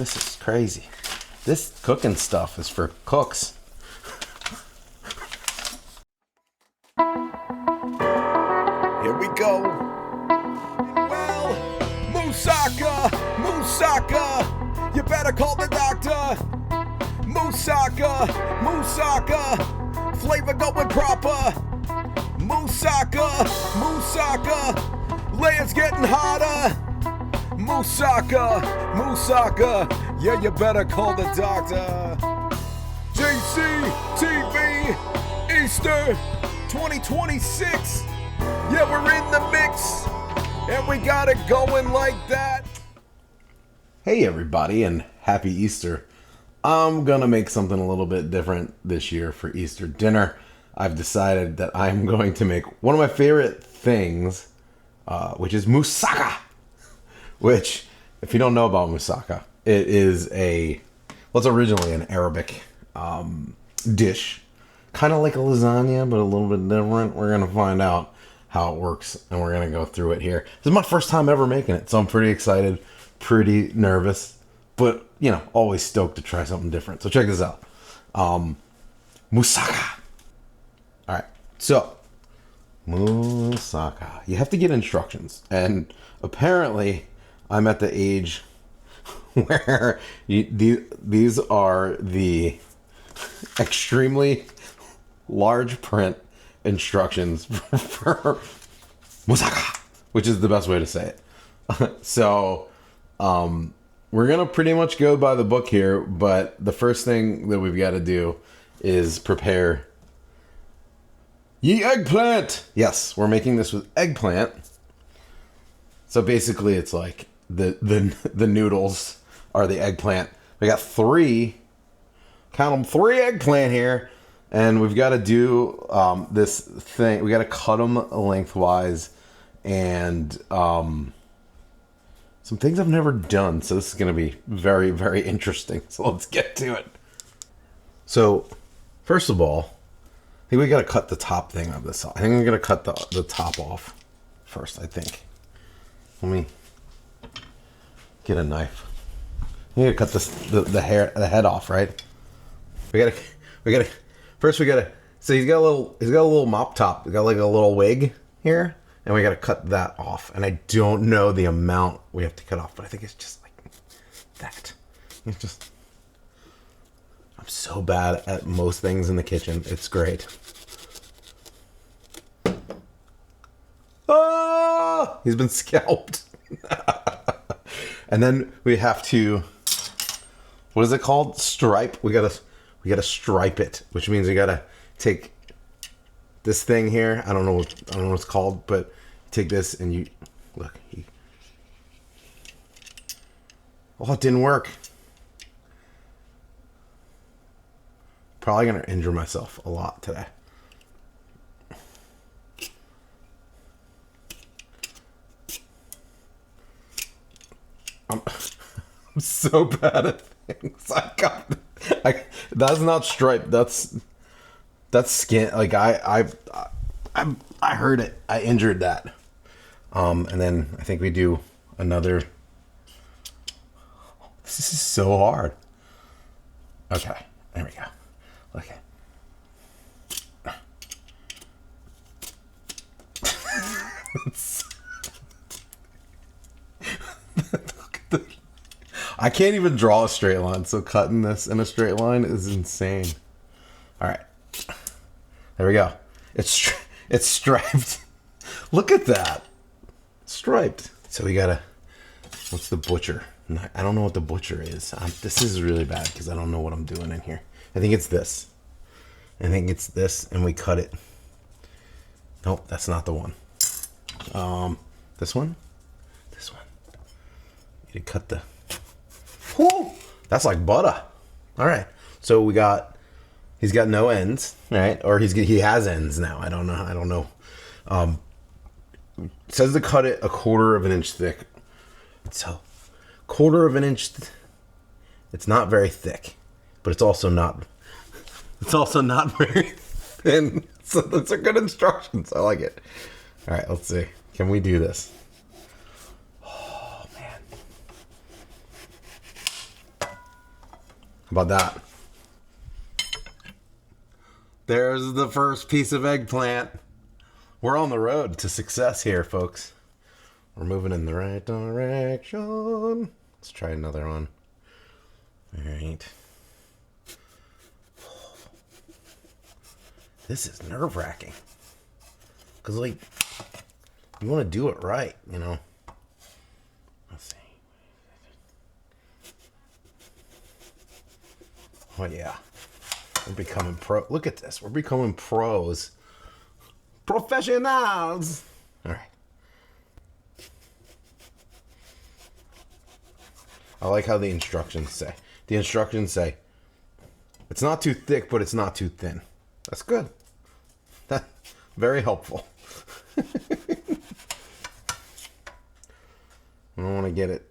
This is crazy. This cooking stuff is for cooks. Here we go. Well, Moussaka, Moussaka, you better call the doctor. Moussaka, Moussaka, flavor going proper. Moussaka, Moussaka, layers getting hotter. Moussaka, Moussaka, yeah, you better call the doctor. JCTV, Easter 2026. Yeah, we're in the mix, and we got it going like that. Hey everybody, and happy Easter. I'm gonna make something a little bit different this year for Easter dinner. I've decided that I'm going to make one of my favorite things, which is moussaka. Which, if you don't know about moussaka, it is it's originally an Arabic dish. Kind of like a lasagna, but a little bit different. We're going to find out how it works, and we're going to go through it here. This is my first time ever making it, so I'm pretty excited, pretty nervous, but, you know, always stoked to try something different. So check this out. Moussaka. All right, so moussaka. You have to get instructions, and apparently I'm at the age where these are the extremely large print instructions for moussaka, which is the best way to say it. So we're gonna pretty much go by the book here, but the first thing that we've got to do is prepare the eggplant. Yes, we're making this with eggplant. So basically it's like the noodles are the eggplant. We got three eggplant here, and we've got to do this thing. We got to cut them lengthwise, and some things I've never done. So this is going to be very, very interesting. So let's get to it. So first of all, I think we got to cut the top thing of this off. I think I'm going to cut the top off first, I think. Let me get a knife. We gotta cut the head off, right? We gotta so he's got a little mop top. We got like a little wig here, and we gotta cut that off. And I don't know the amount we have to cut off, but I think it's just like that. It's just, I'm so bad at most things in the kitchen. It's great. Ah! He's been scalped. And then we have to, what is it called? Stripe. We gotta stripe it, which means we gotta take this thing here. I don't know what it's called, but take this and you look. Oh, it didn't work. Probably gonna injure myself a lot today. I'm so bad at things. That's not striped. That's skin. Like I hurt it. I injured that. And then I think we do another. This is so hard. Okay, there we go. Okay. I can't even draw a straight line, so cutting this in a straight line is insane. All right, there we go. It's striped. Look at that, striped. So we gotta. What's the butcher? I don't know what the butcher is. This is really bad because I don't know what I'm doing in here. I think it's this. And we cut it. Nope, that's not the one. This one. You cut the. Whoo! That's like butter. All right. So he's got no ends, right? Or he has ends now. I don't know. It says to cut it 1/4 of an inch thick. So 1/4 of an inch. It's not very thick, but it's also not very thin. So those are good instructions. I like it. All right. Let's see. Can we do this? How about that? There's the first piece of eggplant. We're on the road to success here, folks. We're moving in the right direction. Let's try another one. All right. This is nerve-wracking. Because, like, you want to do it right, you know? Let's see. Oh, yeah. We're becoming pro. Look at this. We're becoming pros. Professionals. All right. I like how the instructions say. The instructions say, it's not too thick, but it's not too thin. That's good. That's very helpful. I don't want to get it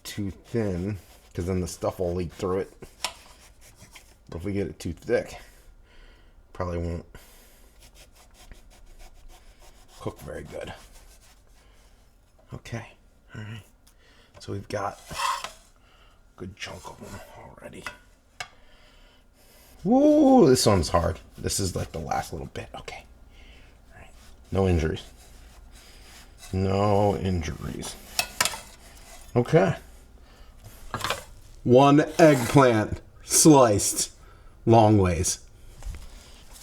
too thin, because then the stuff will leak through it. But if we get it too thick, probably won't cook very good. Okay. All right. So we've got a good chunk of them already. Woo, this one's hard. This is like the last little bit. Okay. All right. No injuries. No injuries. Okay. One eggplant sliced long ways.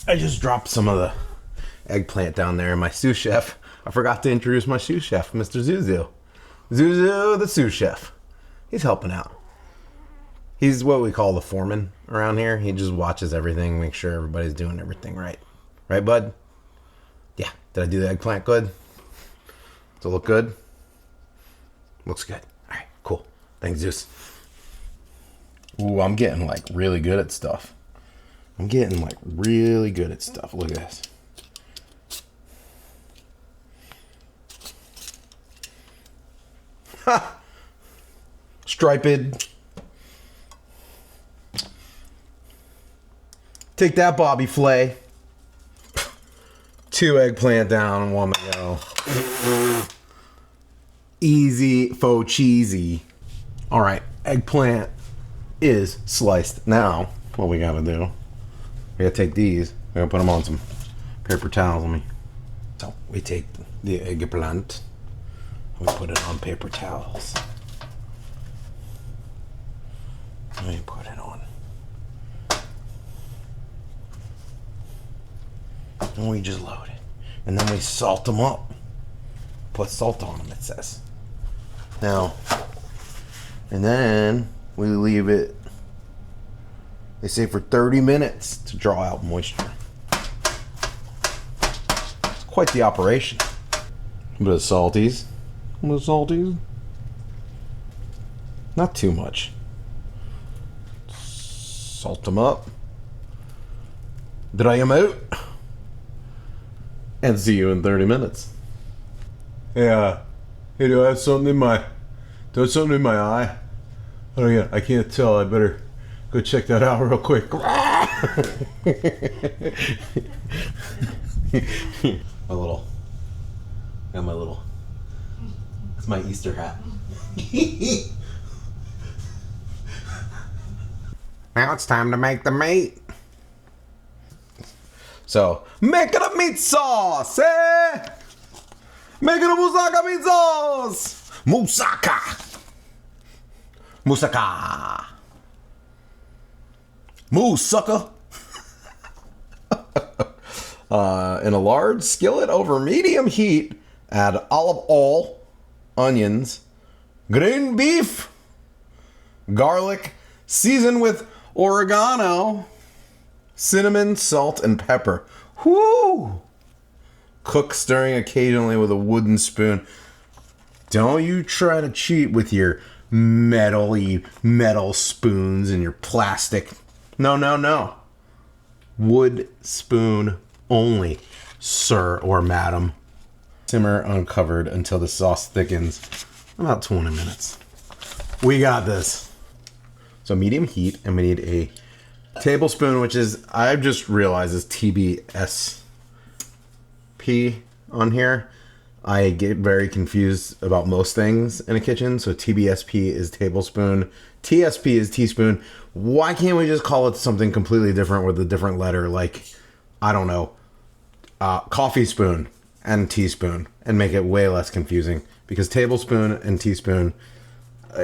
I just dropped some of the eggplant down there, and my sous chef, I forgot to introduce my sous chef, Mr. Zuzu. Zuzu, the sous chef. He's helping out. He's what we call the foreman around here. He just watches everything, makes sure everybody's doing everything right. Right, bud? Yeah. Did I do the eggplant good? Does it look good? Looks good. All right, cool. Thanks, Zeus. Ooh, I'm getting like really good at stuff. Look at this. Ha! Striped. Take that, Bobby Flay. 2 eggplant down and 1 to go. Easy, faux cheesy. All right, eggplant is sliced. Now, what we gotta do, we gotta take these, we gotta put them on some paper towels. So we take the eggplant, we put it on paper towels. We put it on. And we just load it. And then we salt them up. Put salt on them, it says. Now, and then we leave it, they say, for 30 minutes to draw out moisture. Quite the operation. A bit of salties. Not too much. Salt them up. Dry them out. And see you in 30 minutes. Yeah. Hey, do I have something in my eye? Oh yeah, I can't tell. I better go check that out real quick. It's my Easter hat. Now it's time to make the meat. So, making a meat sauce, eh? Making a Moussaka meat sauce! Moussaka! Moussaka! In a large skillet over medium heat, add olive oil, onions, green beef, garlic, season with oregano, cinnamon, salt, and pepper. Whoo! Cook, stirring occasionally with a wooden spoon. Don't you try to cheat with your metal spoons and your plastic. No. Wood spoon only, sir or madam. Simmer uncovered until the sauce thickens. About 20 minutes. We got this. So medium heat, and we need a tablespoon, which is, I've just realized is TBSP on here. I get very confused about most things in a kitchen. So TBSP is tablespoon, TSP is teaspoon. Why can't we just call it something completely different with a different letter? Like, I don't know, coffee spoon and teaspoon, and make it way less confusing. Because tablespoon and teaspoon,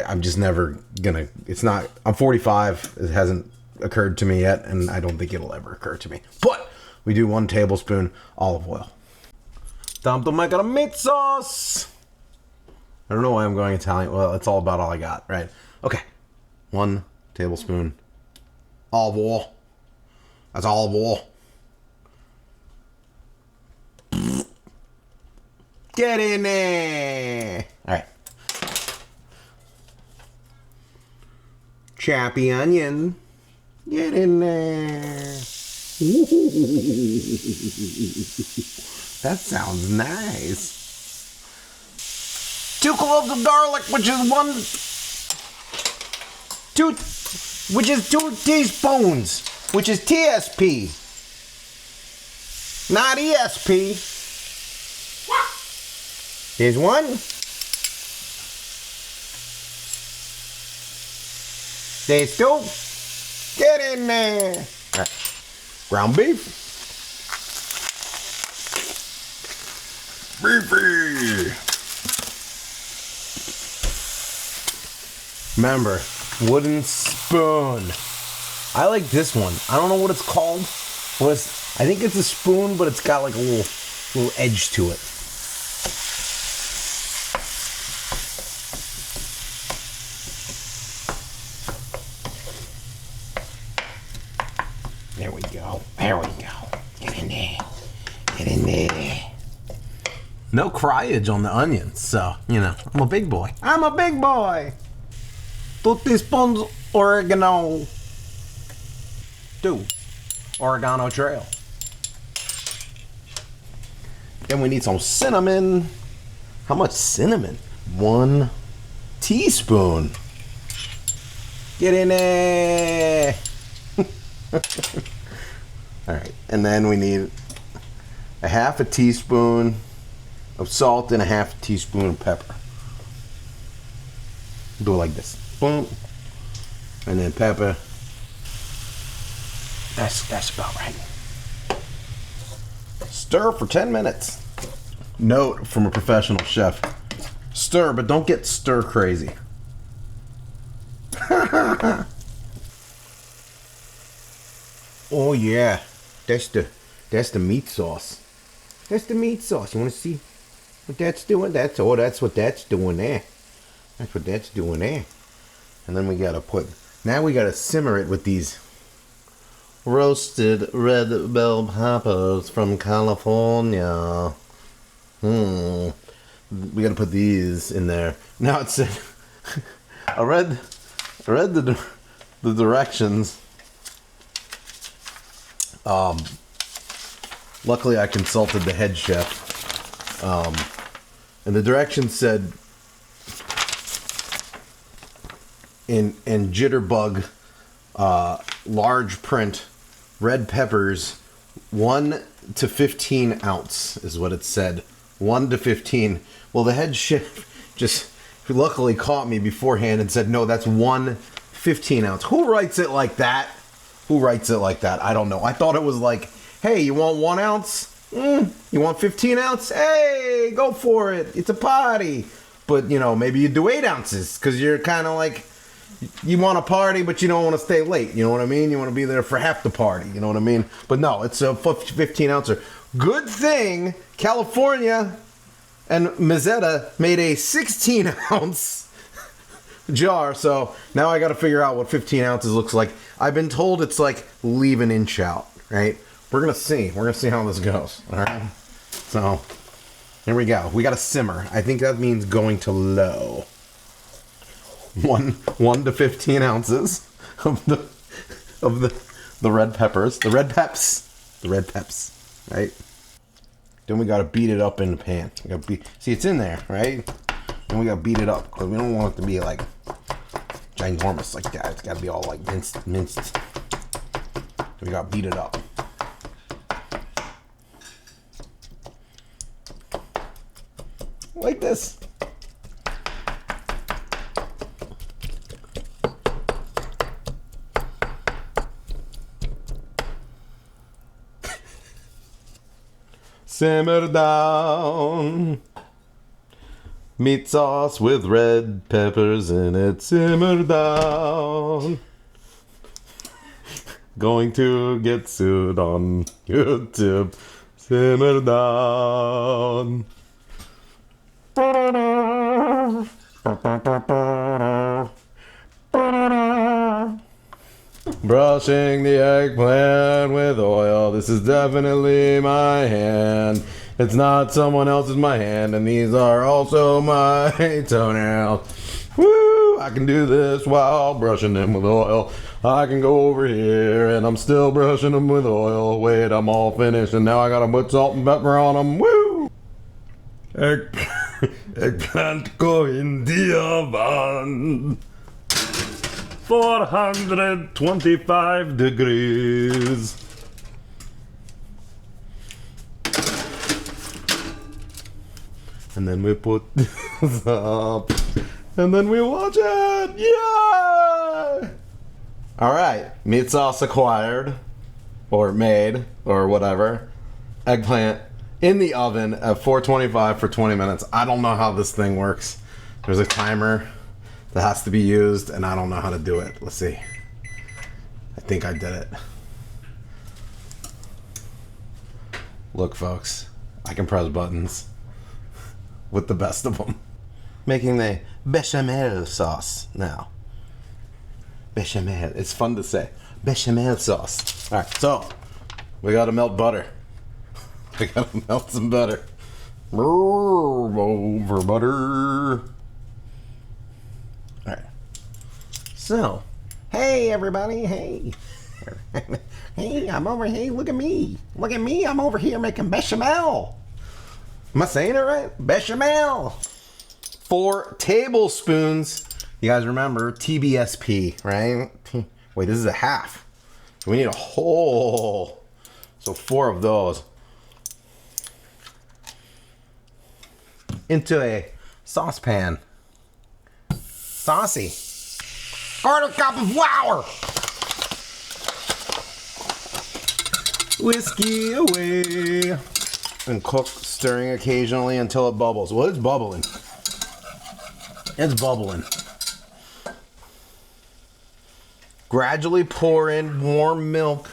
I'm just never gonna. It's not. I'm 45. It hasn't occurred to me yet, and I don't think it'll ever occur to me. But we do 1 tablespoon olive oil. Time to make a meat sauce. I don't know why I'm going Italian. Well, it's all about all I got, right? Okay. 1 tablespoon olive oil. That's olive oil. Get in there. All right. Choppy onion. Get in there. That sounds nice. 2 cloves of garlic, which is 2 teaspoons, which is TSP, not ESP. Here's 1. There's 2. Get in there. All right. Ground beef. Beefy. Remember, wooden spoon. I like this one. I don't know what it's called. I think it's a spoon, but it's got like a little edge to it. There we go. There we go. Get in there. Get in there. No cryage on the onions, so, you know, I'm a big boy. I'm a big boy. 2 teaspoons oregano. 2 oregano trail. Then we need some cinnamon. How much cinnamon? 1 teaspoon. Get in there. All right, and then we need a 1/2 teaspoon of salt and a 1/2 teaspoon of pepper. Do it like this. Boom. And then pepper. That's about right. Stir for 10 minutes. Note from a professional chef. Stir, but don't get stir crazy. Oh yeah. That's the meat sauce. That's the meat sauce. You want to see what that's doing? That's what that's doing there. That's what that's doing there. And then we gotta simmer it with these roasted red bell peppers from California. We gotta put these in there. Now it said, I read the directions. Luckily I consulted the head chef. And the directions said in Jitterbug, large print, red peppers, 1 to 15 ounce is what it said. 1 to 15. Well, the head chef just luckily caught me beforehand and said, no, that's 1 15 ounce. Who writes it like that? Who writes it like that? I don't know. I thought it was like, hey, you want 1 ounce? You want 15 ounce? Hey, go for it. It's a party. But, you know, maybe you do 8 ounces because you're kind of like, you want a party, but you don't want to stay late. You know what I mean? You want to be there for half the party. You know what I mean? But no, it's a 15 ouncer. Good thing California and Mezzetta made a 16 ounce jar. So now I got to figure out what 15 ounces looks like. I've been told it's like leave an inch out, right? We're going to see. We're going to see how this goes. All right. So here we go. We got to simmer. I think that means going to low. 1 to 15 ounces of the red peppers, the red peps, right? Then we gotta beat it up in the pan. See, it's in there, right? Then we gotta beat it up because we don't want it to be like ginormous like that. It's gotta be all like minced. We gotta beat it up. like this. Simmer down. Meat sauce with red peppers in it. Simmer down. Going to get sued on YouTube. Simmer down. Brushing the eggplant with oil. This is definitely my hand. It's not someone else's, my hand. And these are also my toenails. Woo! I can do this while brushing them with oil. I can go over here and I'm still brushing them with oil. Wait, I'm all finished and now I gotta put salt and pepper on them. Woo! Eggplant go in the oven. 425 degrees. And then we put this up. And then we watch it. Yeah! Alright, meat sauce acquired. Or made. Or whatever. Eggplant in the oven at 425 for 20 minutes. I don't know how this thing works. There's a timer that has to be used, and I don't know how to do it. Let's see. I think I did it. Look, folks, I can press buttons with the best of them. Making the bechamel sauce now. Bechamel. It's fun to say. Bechamel sauce. All right, so we gotta melt butter. We gotta melt some butter. Over butter. All right. So, hey everybody, hey. Hey, I'm over here. Look at me. Look at me. I'm over here making bechamel. Am I saying it right? Bechamel. 4 tablespoons. You guys remember TBSP, right? Wait, this is a half. So we need a whole. So 4 of those. Into a saucepan. Saucy. 1/4 cup of flour. Whiskey away. And cook, stirring occasionally until it bubbles. Well, it's bubbling. It's bubbling. Gradually pour in warm milk.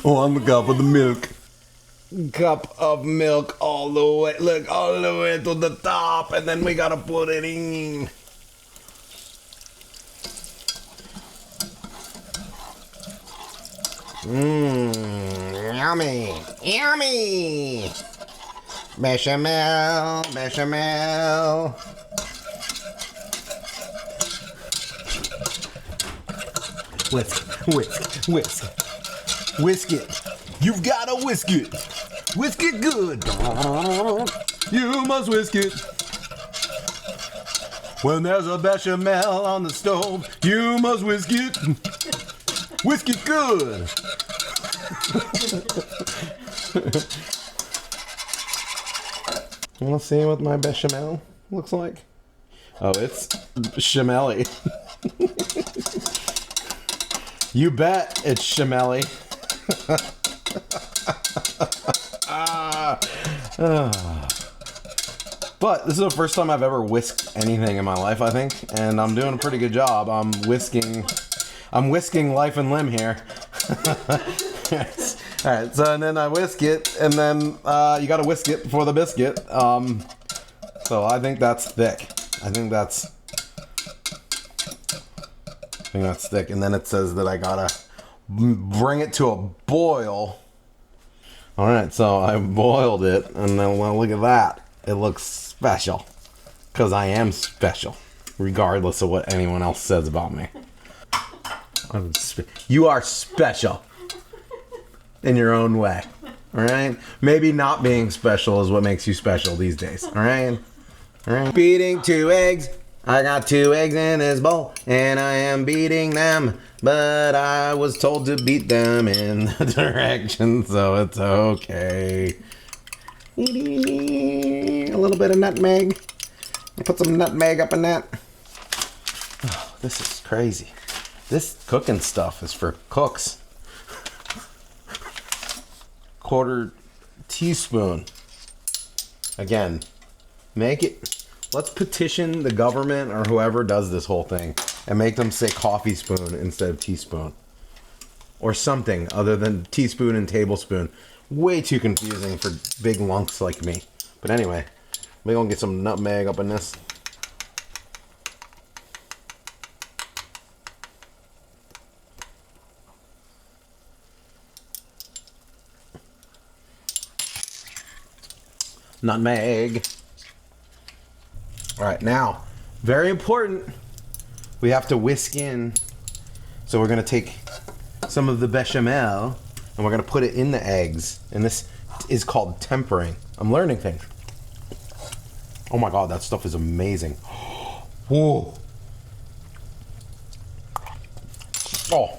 1 cup of the milk. Cup of milk all the way, look, all the way to the top, and then we gotta put it in. Yummy, yummy. Bechamel, bechamel. Whisk. Whisk it. You've gotta whisk it. Whisk it good. You must whisk it. When there's a bechamel on the stove, you must whisk it. Whisk it good. You wanna see what my bechamel looks like? Oh, it's chamelly. You bet it's chamelly. But this is the first time I've ever whisked anything in my life, I think, and I'm doing a pretty good job. I'm whisking life and limb here. Yes. All right, so and then I whisk it, and then you got to whisk it for the biscuit. So I think that's thick. I think that's thick, and then it says that I gotta bring it to a boil. All right, so I boiled it, and then well, look at that. It looks special, because I am special, regardless of what anyone else says about me. You are special in your own way, all right? Maybe not being special is what makes you special these days, all right? All right. Beating 2 eggs I got 2 eggs in this bowl, and I am beating them. But I was told to beat them in the direction, so it's okay. A little bit of nutmeg. Put some nutmeg up in that. Oh, this is crazy. This cooking stuff is for cooks. 1/4 teaspoon. Again, make it. Let's petition the government or whoever does this whole thing and make them say coffee spoon instead of teaspoon. Or something other than teaspoon and tablespoon. Way too confusing for big lunks like me. But anyway, we're gonna get some nutmeg up in this. Nutmeg. All right, now, very important, we have to whisk in. So we're gonna take some of the bechamel and we're gonna put it in the eggs. And this is called tempering. I'm learning things. Oh my God, that stuff is amazing. Whoa. Oh,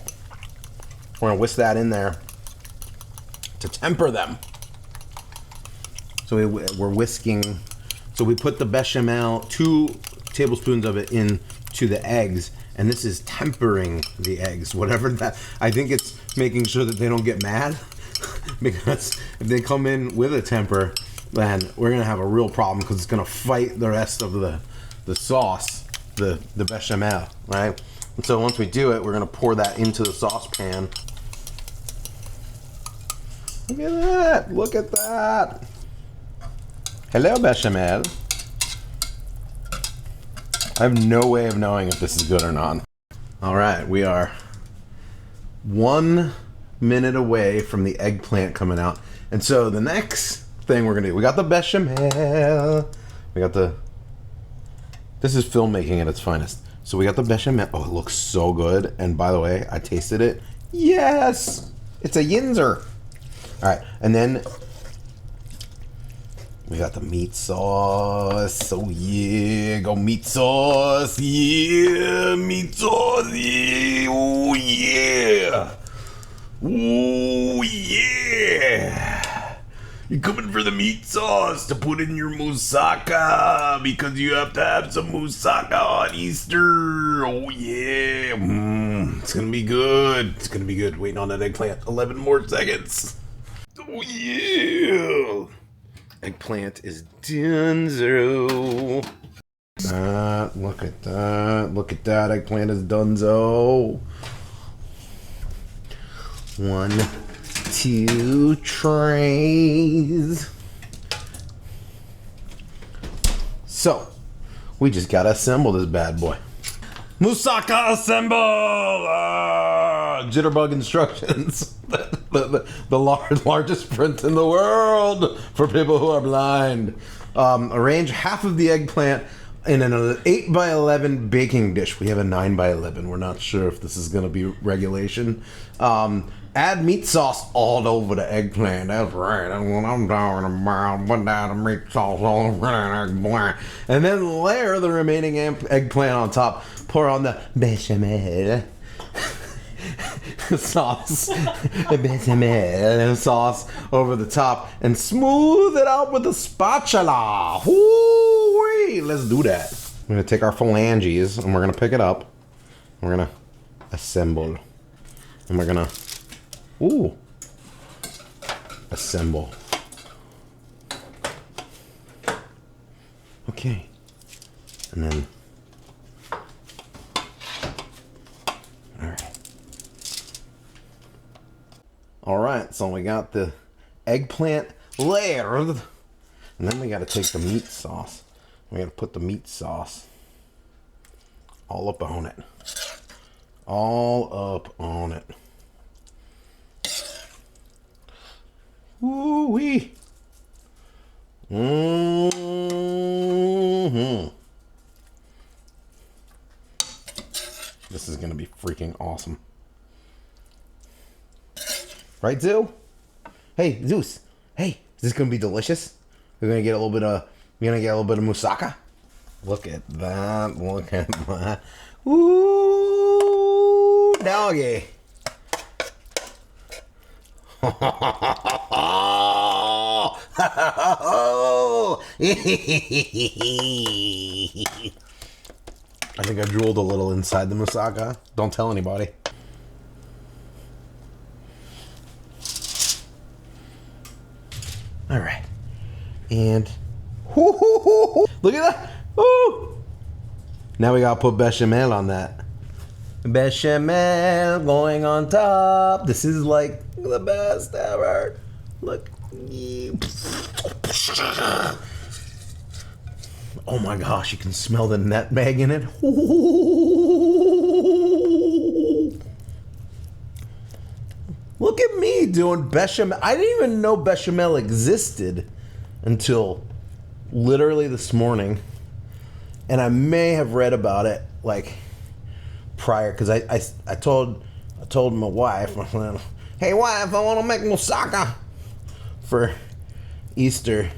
we're gonna whisk that in there to temper them. So we're whisking. So we put the bechamel, 2 tablespoons of it into the eggs, and this is tempering the eggs. Whatever that, I think it's making sure that they don't get mad, because if they come in with a temper, then we're gonna have a real problem because it's gonna fight the rest of the sauce, the bechamel, right? And so once we do it, we're gonna pour that into the saucepan. Look at that! Look at that! Hello, bechamel. I have no way of knowing if this is good or not. All right, we are 1 minute away from the eggplant coming out. And so the next thing we're gonna do, we got the bechamel. We got the, this is filmmaking at its finest. So we got the bechamel. Oh, it looks so good. And by the way, I tasted it. Yes, it's a yinzer. All right, and then we got the meat sauce. Oh yeah, go meat sauce. Yeah, meat sauce. Yeah. Oh yeah. Oh yeah. You're coming for the meat sauce to put in your moussaka because you have to have some moussaka on Easter. Oh yeah. It's gonna be good. It's gonna be good. Waiting on that eggplant. 11 more seconds. Oh yeah. Eggplant is donezo. Look at that. Look at that. Eggplant is donezo. 1, 2 trays. So, we just gotta assemble this bad boy. Moussaka assemble! Jitterbug instructions. the largest print in the world for people who are blind. Arrange half of the eggplant in an 8x11 baking dish. We have a 9x11. We're not sure if this is going to be regulation. Add meat sauce all over the eggplant. That's right. That's what I'm talking about. Put down the meat sauce all over the eggplant. And then layer the remaining eggplant on top. Pour on the bechamel sauce. The bechamel sauce over the top. And smooth it out with a spatula. Woo-wee. Let's do that. We're going to take our phalanges and we're going to pick it up. We're going to assemble. And we're going to assemble. Okay. And then, all right, so we got the eggplant layered, and then we got to take the meat sauce. We got to put the meat sauce all up on it. All up on it. Ooh-wee. Mm-hmm. This is going to be freaking awesome. Right, Zeus? Hey, Zeus. Hey, is this going to be delicious? We're going to get a little bit of, moussaka. Look at that. Look at that. Ooh, doggy. I think I drooled a little inside the moussaka. Don't tell anybody. All right. And look at that. Ooh. Now we gotta put bechamel on that. Bechamel going on top. This is like the best ever. Look. Oh my gosh, you can smell the nutmeg in it. Look at me doing bechamel. I didn't even know bechamel existed until literally this morning. And I may have read about it like prior, because I told my wife, hey wife, I want to make moussaka for Easter.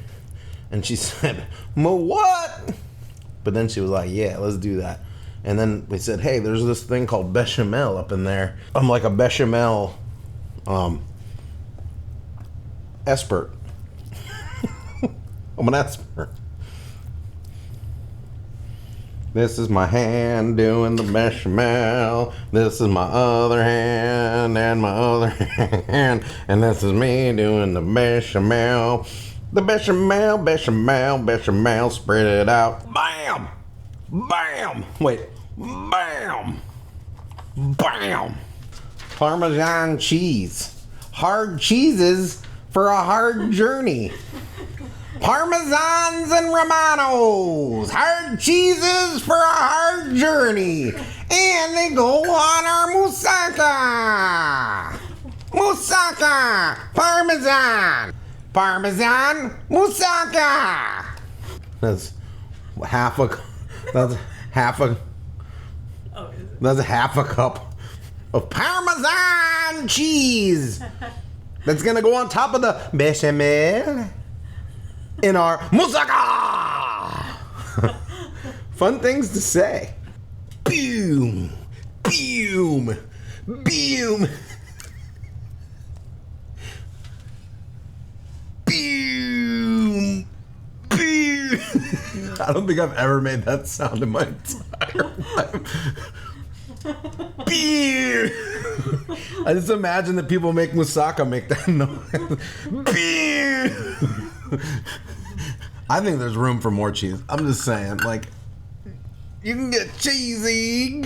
And she said, what? But then she was like, yeah, let's do that. And then we said, hey, there's this thing called bechamel up in there. I'm like a bechamel expert. I'm an expert. This is my hand doing the bechamel. This is my other hand and my other hand. And this is me doing the bechamel. The bechamel, bechamel, bechamel. Spread it out. Bam! Bam! Wait. Bam! Bam! Parmesan cheese. Hard cheeses for a hard journey. Parmesans and Romanos, hard cheeses for a hard journey, and they go on our moussaka. Moussaka, Parmesan, Parmesan, moussaka. That's half a. That's half a. Oh, is it? That's half a cup of Parmesan cheese. That's gonna go on top of the bechamel. In our moussaka! Fun things to say. Boom! Boom! Boom! Boom! Boom! I don't think I've ever made that sound in my entire life. Boom! I just imagine that people make moussaka make that noise. Boom! I think there's room for more cheese. I'm just saying, like, you can get cheesy.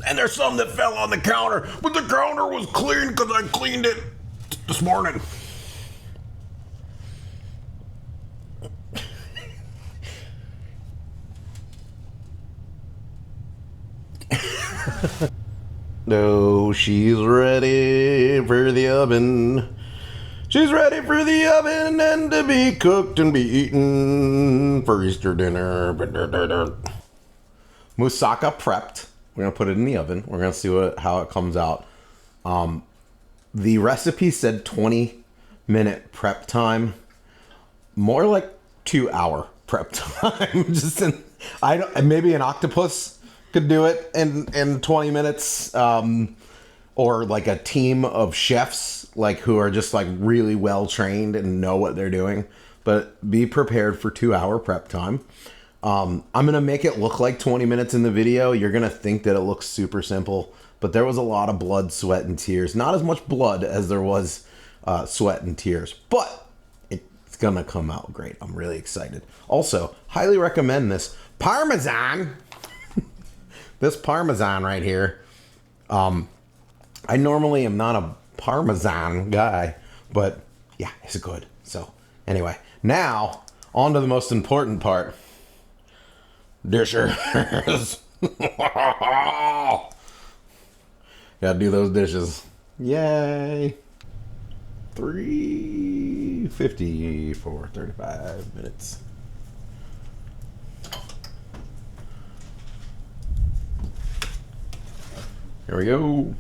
And there's some that fell on the counter, but the counter was clean because I cleaned it this morning. No, she's ready for the oven. She's ready for the oven and to be cooked and be eaten for Easter dinner. Moussaka prepped. We're gonna put it in the oven. We're gonna see how it comes out. The recipe said 20-minute prep time. More like 2-hour prep time. Maybe an octopus could do it in 20 minutes, or like a team of chefs like who are just like really well trained and know what they're doing. But be prepared for 2-hour prep time. I'm gonna make it look like 20 minutes in the video. You're gonna think that it looks super simple, but there was a lot of blood, sweat, and tears. Not as much blood as there was sweat and tears, but it's gonna come out great. I'm really excited. Also, highly recommend this Parmesan. This Parmesan right here. I normally am not a Parmesan guy, but yeah, it's good. So anyway, now on to the most important part. Dishers. Gotta do those dishes. Yay. 3:50 for 35 minutes. Here we go.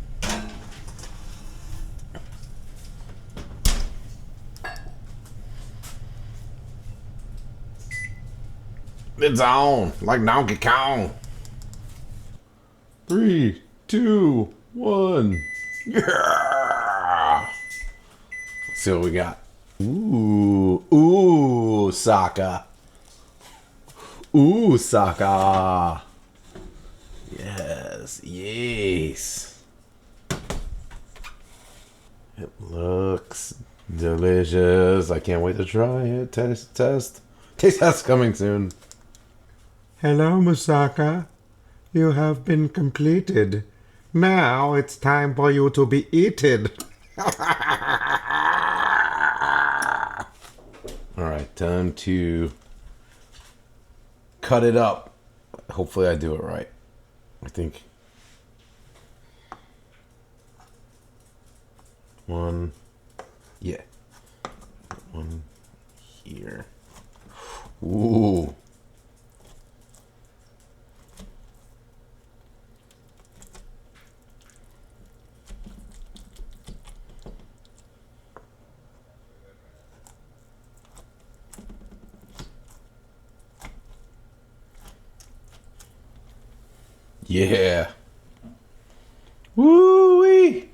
It's on like Donkey Kong. 3, 2, 1. Yeah. Let's see what we got. Ooh, Saka. Ooh, Saka. Yes. It looks delicious. I can't wait to try it. Taste test. Taste test coming soon. Hello, Moussaka. You have been completed. Now it's time for you to be eaten. Alright, time to cut it up. Hopefully I do it right. I think. One. Yeah. One here. Ooh. Yeah. Woo-wee.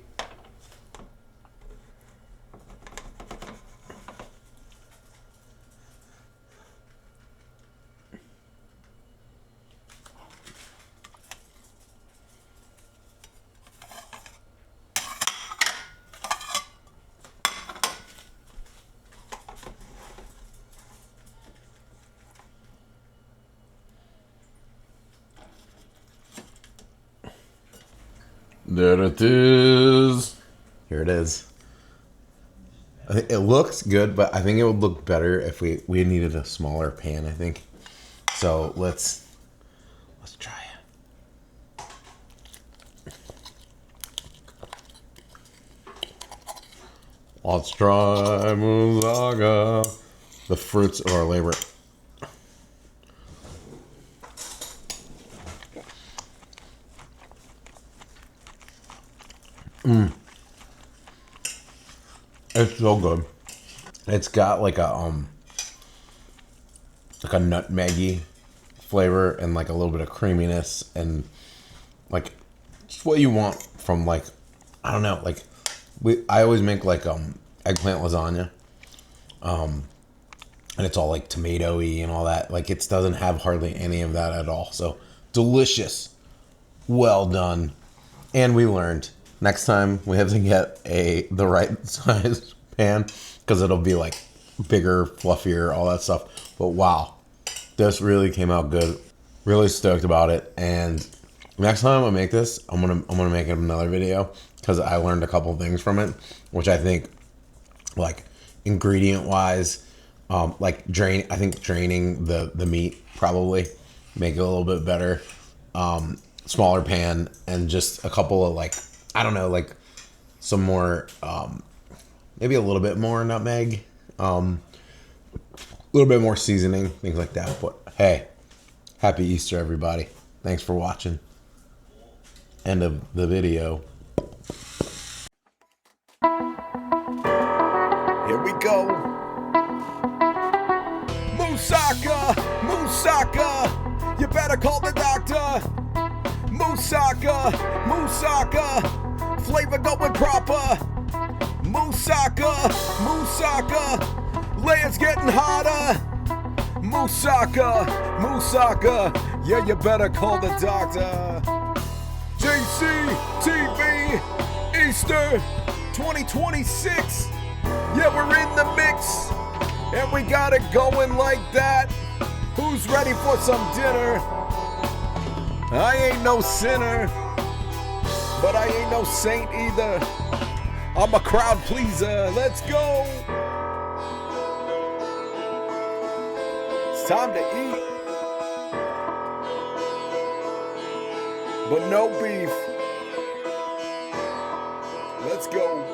There it is. Here it is. It looks good, but I think it would look better if we needed a smaller pan, I think. So let's try it. Let's try Moussaka. The fruits of our labor. It's so good. It's got like a nutmeggy flavor and like a little bit of creaminess and like just what you want from like, I don't know, like I always make like eggplant lasagna. And it's all like tomatoey and all that. Like it doesn't have hardly any of that at all. So delicious. Well done. And we learned next time we have to get the right size pan because it'll be like bigger, fluffier, all that stuff. But wow, this really came out good. Really stoked about it. And next time I make this, I'm gonna make another video because I learned a couple things from it, which I think like ingredient wise, like draining the meat probably make it a little bit better. Smaller pan and just a couple of like, I don't know, like some more, maybe a little bit more nutmeg, a little bit more seasoning, things like that. But hey, happy Easter, everybody. Thanks for watching. End of the video. Here we go. Moussaka, Moussaka, you better call the doctor. Moussaka, Moussaka, flavor going proper. Moussaka, Moussaka, layers getting hotter. Moussaka, Moussaka, yeah, you better call the doctor. JCTV, Easter 2026, yeah, we're in the mix, and we got it going like that. Who's ready for some dinner? I ain't no sinner, but I ain't no saint either. I'm a crowd pleaser. Let's go. It's time to eat, but no beef. Let's go.